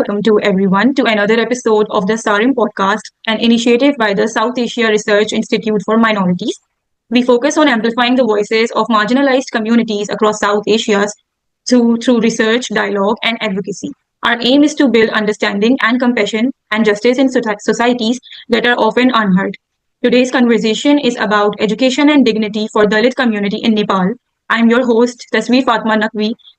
welcome to everyone to another episode of the SARIM podcast, an initiative by the South Asia Research Institute for Minorities. We focus on amplifying the voices of marginalized communities across South Asia through research, dialogue, and advocacy. Our aim is to build understanding and compassion and justice in societies that are often unheard. Today's conversation is about education and dignity for Dalit community in Nepal. I'm your host, Tasveer Fatima,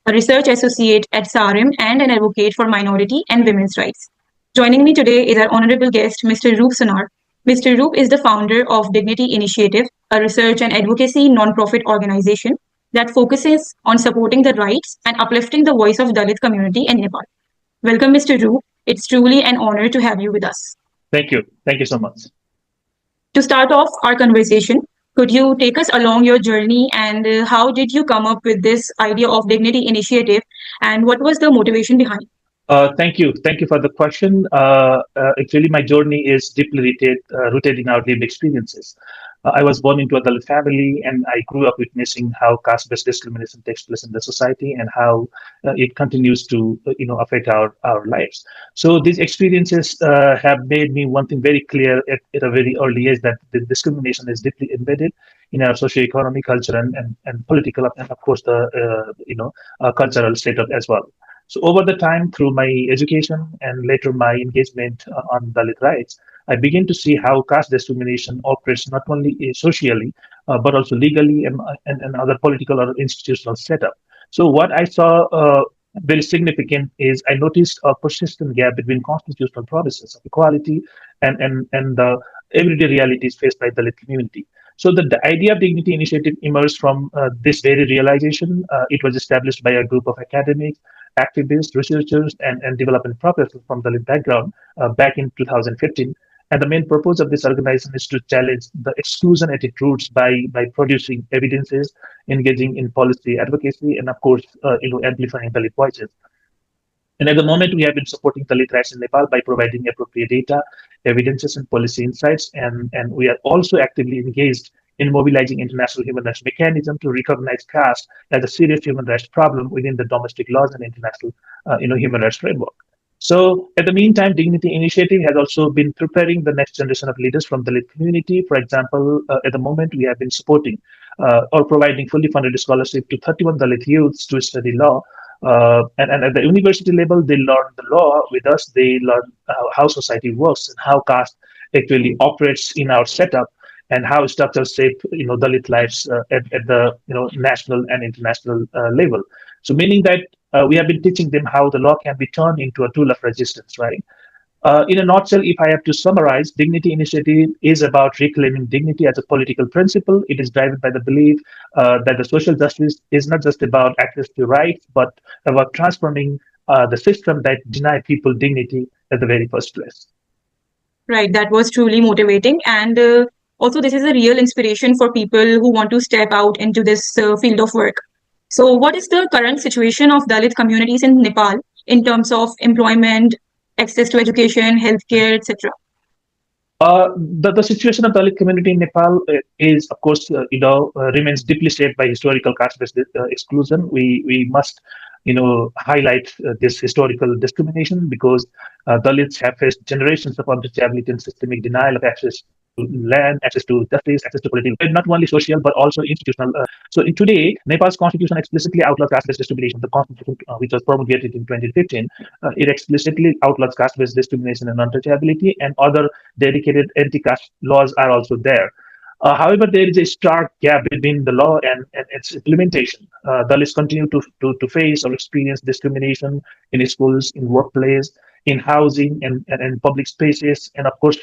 a research associate at SARIM and an advocate for minority and women's rights. Joining me today is our honorable guest, Mr. SUNAR. Mr. Roop is the founder of Dignity Initiative, a research and advocacy nonprofit organization that focuses on supporting the rights and uplifting the voice of Dalit community in Nepal. Welcome, Mr. Roop. It's truly an honor to have you with us. Thank you. Thank you so much. To start off our conversation, could you take us along your journey and how did you come up with this idea of Dignity Initiative and what was the motivation behind it? Thank you. Thank you for the question. Actually, my journey is deeply rooted in our lived experiences. I was born into a Dalit family, and I grew up witnessing how caste-based discrimination takes place in the society and how it continues to, affect our lives. So these experiences have made me one thing very clear at a very early age that the discrimination is deeply embedded in our socio-economic, culture, and political, and of course the cultural setup as well. So over the time, through my education and later my engagement on Dalit rights, I began to see how caste discrimination operates not only socially, but also legally and other political or institutional setup. So what I saw very significant is I noticed a persistent gap between constitutional promises of equality and the everyday realities faced by the Dalit community. So the idea of Dignity Initiative emerged from this very realization. It was established by a group of academics, activists, researchers, and development professionals from the background back in 2015. And the main purpose of this organization is to challenge the exclusion at its roots by producing evidences, engaging in policy advocacy, and of course, amplifying Dalit voices. And at the moment, we have been supporting Dalit rights in Nepal by providing appropriate data, evidences, and policy insights. And we are also actively engaged in mobilizing international human rights mechanism to recognize caste as a serious human rights problem within the domestic laws and international, human rights framework. So, at the meantime, Dignity Initiative has also been preparing the next generation of leaders from the Dalit community. For example, at the moment, we have been supporting or providing fully funded scholarship to 31 Dalit youths to study law. And at the university level, they learn the law with us. They learn how society works and how caste actually operates in our setup and how structures shape, Dalit lives at the, national and international level. So meaning that we have been teaching them how the law can be turned into a tool of resistance, right? In a nutshell, if I have to summarize, Dignity Initiative is about reclaiming dignity as a political principle. It is driven by the belief that the social justice is not just about access to rights, but about transforming the system that deny people dignity at the very first place. Right, that was truly motivating. And also, this is a real inspiration for people who want to step out into this field of work. So, what is the current situation of Dalit communities in Nepal in terms of employment, access to education, healthcare, etc.? The situation of Dalit community in Nepal is, of course, remains deeply shaped by historical caste-based exclusion. We must, highlight this historical discrimination because Dalits have faced generations of untouchability and systemic denial of access to land, access to justice, access to political, not only social but also institutional. So in today, Nepal's constitution explicitly outlaws caste-based discrimination. The constitution, which was promulgated in 2015, it explicitly outlaws caste-based discrimination and untouchability, and other dedicated anti-caste laws are also there. However, there is a stark gap between the law and its implementation. Dalits continue to face or experience discrimination in schools, in workplace, in housing, and public spaces, and of course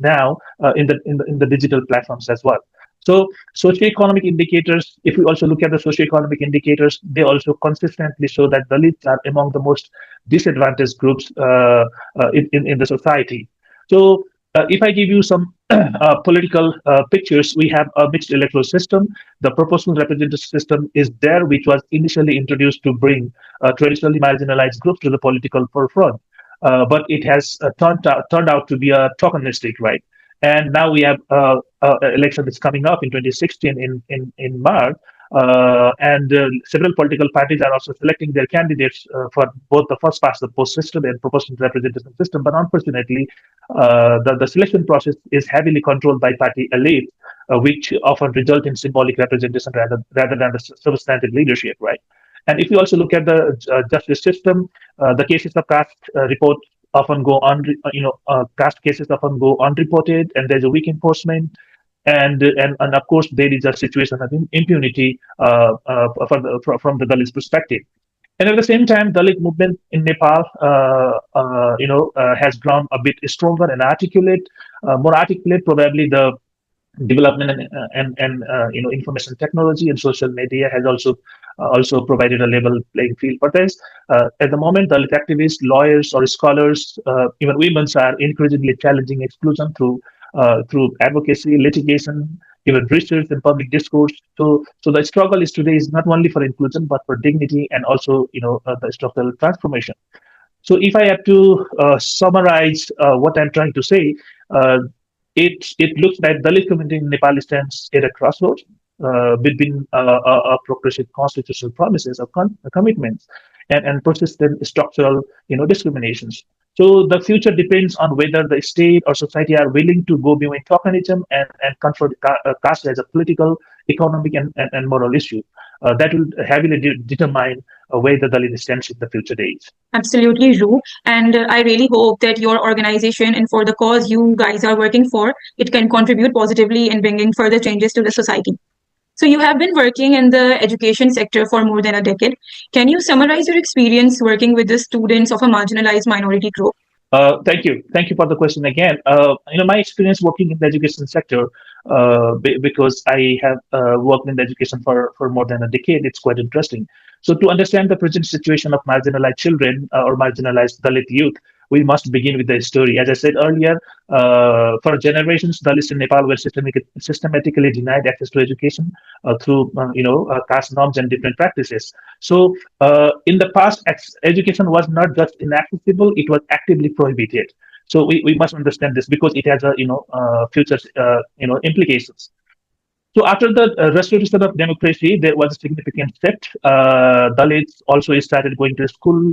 now in the digital platforms as well. So socioeconomic indicators, if we also look at the socioeconomic indicators, they also consistently show that Dalits are among the most disadvantaged groups in the society. So if I give you some political pictures, we have a mixed electoral system. The proportional representative system is there, which was initially introduced to bring traditionally marginalized groups to the political forefront. But it has turned out to be a tokenistic, right? And now we have election that's coming up in 2016 in March. and several political parties are also selecting their candidates for both the first past the post system and proportional representation system. But unfortunately, the selection process is heavily controlled by party elite, which often result in symbolic representation rather than the substantive leadership, right? And if you also look at the justice system, the cases of caste report often go on, caste cases often go unreported, and there's a weak enforcement, and of course there is a situation of impunity from the Dalit perspective. And at the same time, Dalit movement in Nepal, has grown a bit stronger and articulate, more articulate. Probably the development and information technology and social media has also provided a level playing field for this. At the moment, Dalit activists, lawyers, or scholars, even women, are increasingly challenging exclusion through advocacy, litigation, even research and public discourse. So the struggle is today is not only for inclusion but for dignity and also the structural transformation. So if I have to summarize what I'm trying to say, uh, it looks like Dalit community in Nepal stands at a crossroads between progressive constitutional promises or commitments and persistent structural discriminations. So the future depends on whether the state or society are willing to go beyond tokenism and confront caste as a political, economic, and moral issue. That will heavily determine where the Dalit stands in the future days. Absolutely, Ru. And I really hope that your organization and for the cause you guys are working for, it can contribute positively in bringing further changes to the society. So you have been working in the education sector for more than a decade. Can you summarize your experience working with the students of a marginalized minority group? Thank you. Thank you for the question again. My experience working in the education sector, because I have worked in the education for more than a decade, it's quite interesting. So to understand the present situation of marginalized children or marginalized Dalit youth, we must begin with the story. As I said earlier, for generations, Dalits in Nepal were systematically denied access to education through, caste norms and different practices. So in the past, education was not just inaccessible; it was actively prohibited. So we must understand this because it has a future implications. So after the restoration of democracy, there was a significant shift. Dalits also started going to school,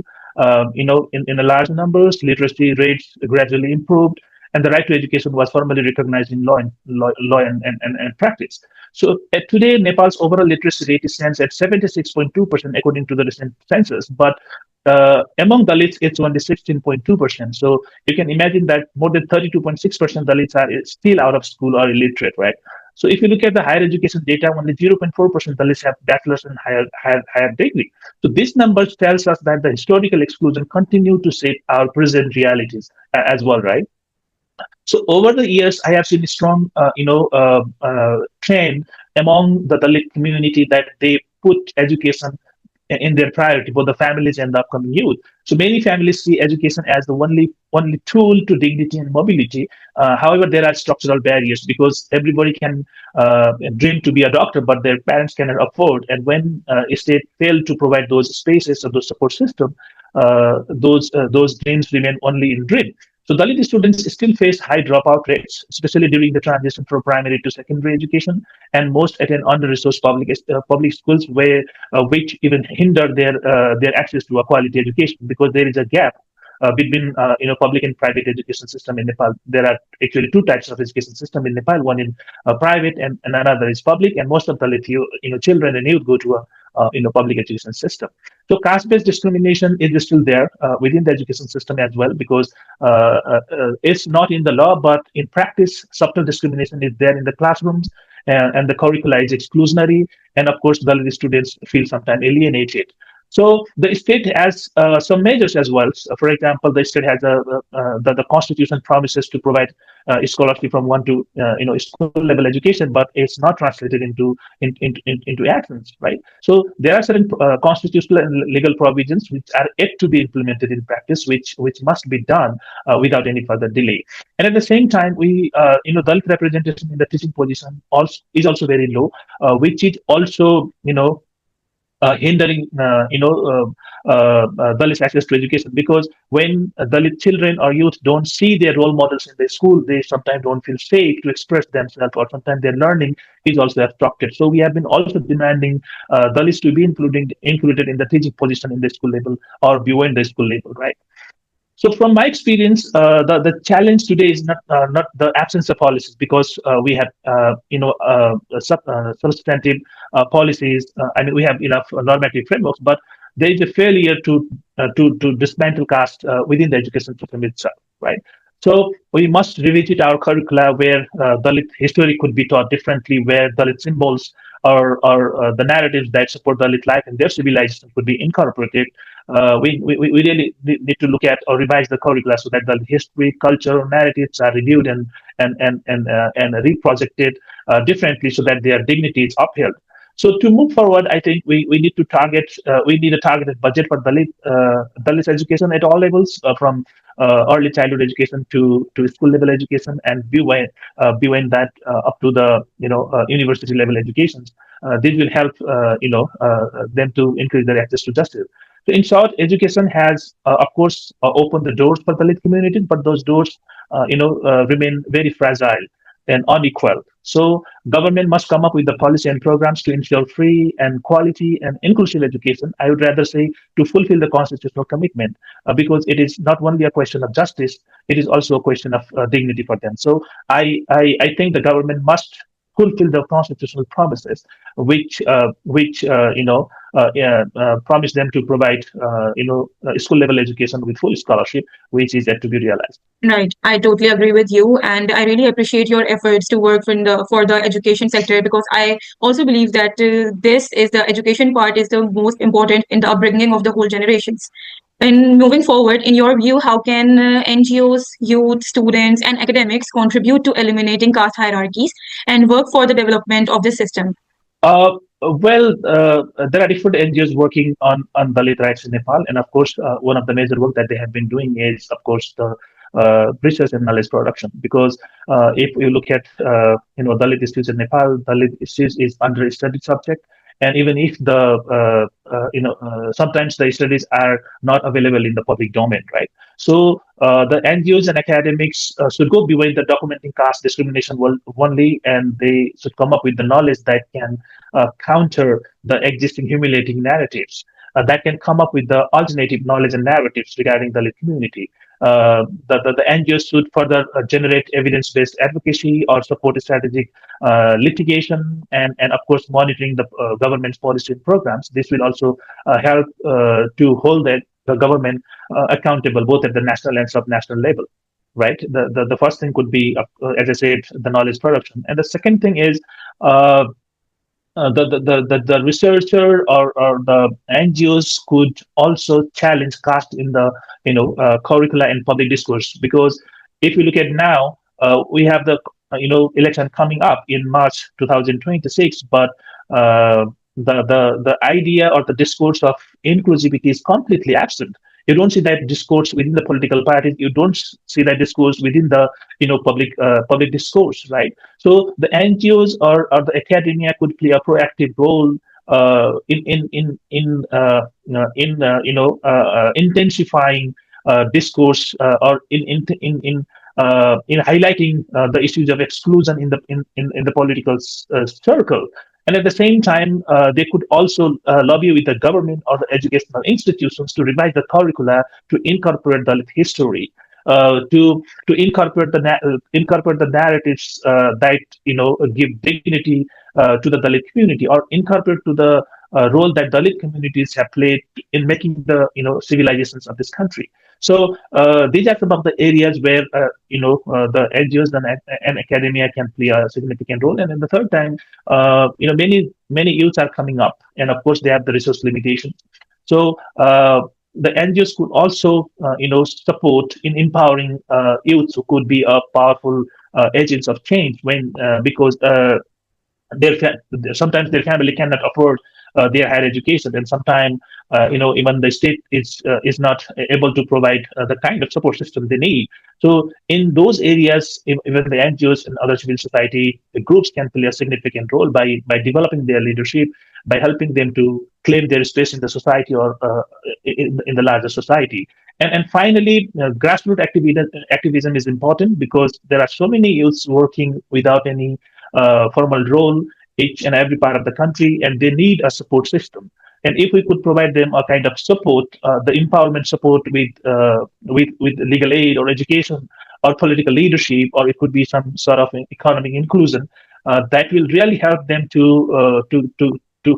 in a large numbers. Literacy rates gradually improved, and the right to education was formally recognized in law and practice. So today, Nepal's overall literacy rate stands at 76.2% according to the recent census, but among Dalits, it's only 16.2%. So you can imagine that more than 32.6% Dalits are still out of school or illiterate, right? So if you look at the higher education data, only 0.4% Dalits have bachelor's and higher degree. So these numbers tells us that the historical exclusion continue to shape our present realities as well, right? So over the years, I have seen a strong, trend among the Dalit community that they put education in their priority, both the families and the upcoming youth. So many families see education as the only tool to dignity and mobility. However, there are structural barriers because everybody can dream to be a doctor, but their parents cannot afford. And when a state fail to provide those spaces or those support system, those dreams remain only in dream. So Dalit students still face high dropout rates, especially during the transition from primary to secondary education, and most attend under-resourced public schools, which even hinder their access to a quality education because there is a gap between public and private education system in Nepal. There are actually two types of education system in Nepal: one in private and another is public. And most of the children and youth go to a public education system. So caste-based discrimination is still there within the education system as well because it's not in the law, but in practice, subtle discrimination is there in the classrooms, and the curricula is exclusionary, and of course, Dalit students feel sometimes alienated. So the state has some measures as well. So for example, the state has the constitution promises to provide scholarship from one to school level education, but it's not translated into actions, right? So there are certain constitutional and legal provisions which are yet to be implemented in practice, which must be done without any further delay. And at the same time, we Dalit representation in the teaching position is also very low, which is also hindering Dalit access to education, because when Dalit children or youth don't see their role models in the school, they sometimes don't feel safe to express themselves, or sometimes their learning is also obstructed. So we have been also demanding Dalits to be included in the teaching position in the school level or beyond the school level, right? So from my experience, the challenge today is not the absence of policies, because we have substantive policies. I mean, we have enough normative frameworks, but there is a failure to dismantle caste within the education system itself, right? So we must revisit our curricula where Dalit history could be taught differently, where Dalit symbols or the narratives that support Dalit life and their civilization could be incorporated. We really need to look at or revise the curricula so that the history, culture, narratives are reviewed and reprojected differently, so that their dignity is upheld. So to move forward, I think we need to we need a targeted budget for Dalit education at all levels, from early childhood education to school level education, and beyond that up to the university level educations. This will help them to increase their access to justice. So in short, education has, of course, opened the doors for the Dalit community, but those doors, remain very fragile and unequal. So government must come up with the policy and programs to ensure free and quality and inclusive education. I would rather say to fulfill the constitutional commitment, because it is not only a question of justice, it is also a question of dignity for them. So I think the government must fulfill the constitutional promises, which promise them to provide school level education with full scholarship, which is yet to be realized. Right, I totally agree with you, and I really appreciate your efforts to work for the education sector, because I also believe that this is the education part is the most important in the upbringing of the whole generations. And moving forward, in your view, how can NGOs, youth, students, and academics contribute to eliminating caste hierarchies and work for the development of the system? There are different NGOs working on Dalit rights in Nepal, and of course, one of the major work that they have been doing is, of course, the research and knowledge production. Because if you look at Dalit issues in Nepal, Dalit issues is under studied subject, and even if sometimes the studies are not available in the public domain, right? So the NGOs and academics should go beyond the documenting caste discrimination only, and they should come up with the knowledge that can counter the existing humiliating narratives. That can come up with the alternative knowledge and narratives regarding the Dalit community. The NGOs should further generate evidence-based advocacy or support strategic litigation, and of course monitoring the government's policy and programs. This will also help to hold the government accountable both at the national and subnational level. Right. The first thing could be, as I said, the knowledge production, and the second thing is the researcher or the NGOs could also challenge caste in the curricula and public discourse. Because if you look at now, we have the election coming up in March 2026, but the idea or the discourse of inclusivity is completely absent. You don't see that discourse within the political parties. You don't see that discourse within the public discourse, right? So the NGOs or the academia could play a proactive role in intensifying discourse, or in highlighting the issues of exclusion in the political circle. And at the same time, they could also lobby with the government or the educational institutions to revise the curricula to incorporate Dalit history, to incorporate the narratives that give dignity to the Dalit community, or incorporate to the role that Dalit communities have played in making the civilizations of this country. So these are some of the areas where the NGOs and academia can play a significant role. And then the third time, many youths are coming up, and of course they have the resource limitations. So the NGOs could also support in empowering youths who could be a powerful agents of change, when because sometimes their family cannot afford their higher education, and sometimes even the state is not able to provide the kind of support system they need. So in those areas, even the NGOs and other civil society groups can play a significant role by developing their leadership, by helping them to claim their space in the society or in the larger society. And finally, grassroots activism is important because there are so many youths working without any formal role each and every part of the country, and they need a support system. And if we could provide them a kind of support, the empowerment support with legal aid or education or political leadership, or it could be some sort of economic inclusion, that will really help them to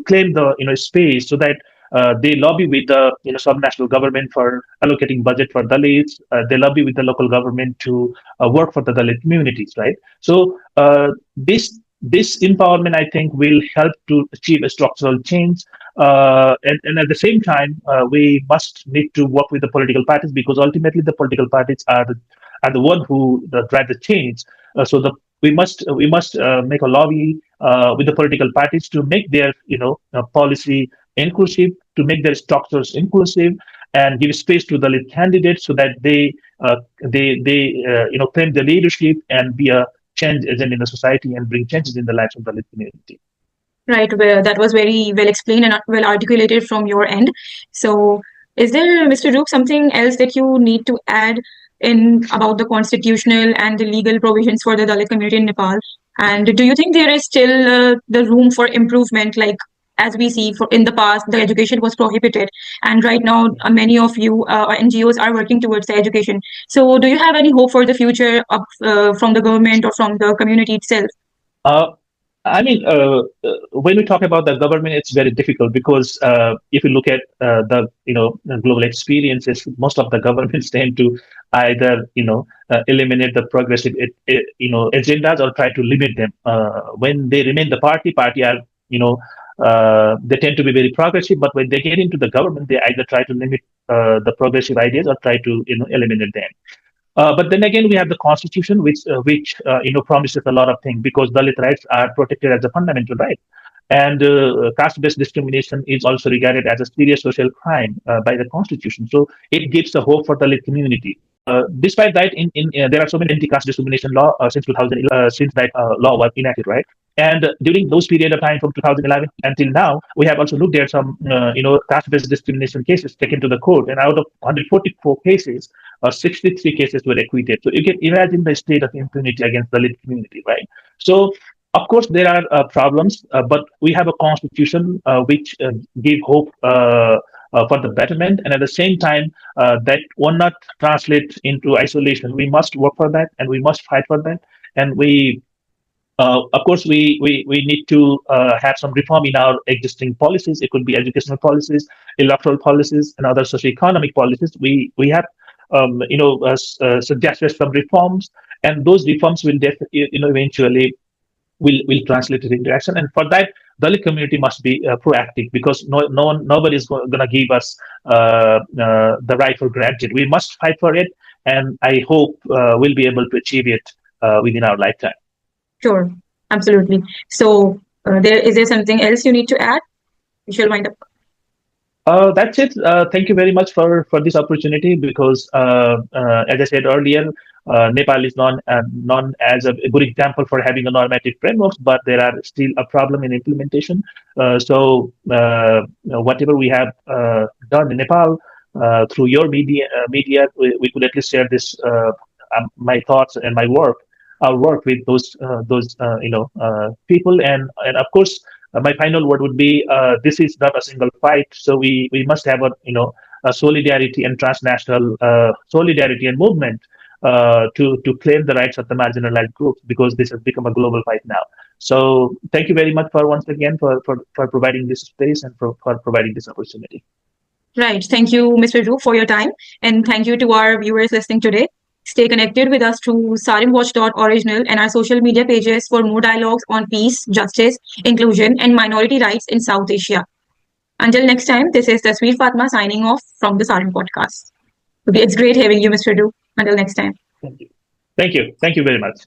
claim the space, so that they lobby with the subnational government for allocating budget for Dalits. They lobby with the local government to work for the Dalit communities, right? So this empowerment, I think, will help to achieve a structural change. And at the same time, we must need to work with the political parties, because ultimately the political parties are the one who drive the change. So we must make a lobby with the political parties to make their policy inclusive, to make their structures inclusive, and give space to the lead candidates so that they claim the leadership and be a change agent in the society and bring changes in the lives of the lead community. Right, well, that was very well explained and well articulated from your end. So, is there, Mr. Roop, something else that you need to add in about the constitutional and the legal provisions for the Dalit community in Nepal? And do you think there is still the room for improvement? Like, as we see in the past, the education was prohibited, and right now many of you NGOs are working towards the education. So, do you have any hope for the future from the government or from the community itself? I mean, when we talk about the government, it's very difficult, because if you look at the global experiences, most of the governments tend to either eliminate the progressive agendas or try to limit them. When they remain the party are they tend to be very progressive, but when they get into the government, they either try to limit the progressive ideas or try to eliminate them. But then again, we have the constitution, which promises a lot of things, because Dalit rights are protected as a fundamental right, and caste-based discrimination is also regarded as a serious social crime by the constitution. So it gives a hope for the Dalit community. Despite that, there are so many anti-caste discrimination law since 2011, since that law was enacted, right? And during those period of time from 2011 until now, we have also looked at some caste-based discrimination cases taken to the court, and out of 144 cases, 63 cases were acquitted. So you can imagine the state of impunity against the Dalit community, right? So of course there are problems, but we have a constitution which give hope for the betterment, and at the same time that will not translate into isolation. We must work for that, and we must fight for that, and of course, we need to have some reform in our existing policies. It could be educational policies, electoral policies, and other socio-economic policies. We have suggested some reforms, and those reforms will eventually will translate it into action. And for that, Dalit community must be proactive, because nobody is going to give us the right for granted. We must fight for it, and I hope we'll be able to achieve it within our lifetime. Sure, absolutely. So, is there something else you need to add? We shall wind up. That's it. Thank you very much for this opportunity, because as I said earlier, Nepal is known as a good example for having a normative framework, but there are still a problem in implementation. So whatever we have done in Nepal through your media, we could at least share this my thoughts and our work with those people, and of course my final word would be this is not a single fight, so we must have a solidarity and transnational solidarity and movement to claim the rights of the marginalized groups, because this has become a global fight now. So thank you very much once again for providing this space and for providing this opportunity. Right. Thank you, Mr. Roop, for your time, and thank you to our viewers listening today. Stay connected with us through sarimwatch.original and our social media pages for more dialogues on peace, justice, inclusion, and minority rights in South Asia. Until next time, this is Tasveer Fatima signing off from the SARIM podcast. It's great having you, Mr. Roop. Until next time. Thank you. Thank you. Thank you very much.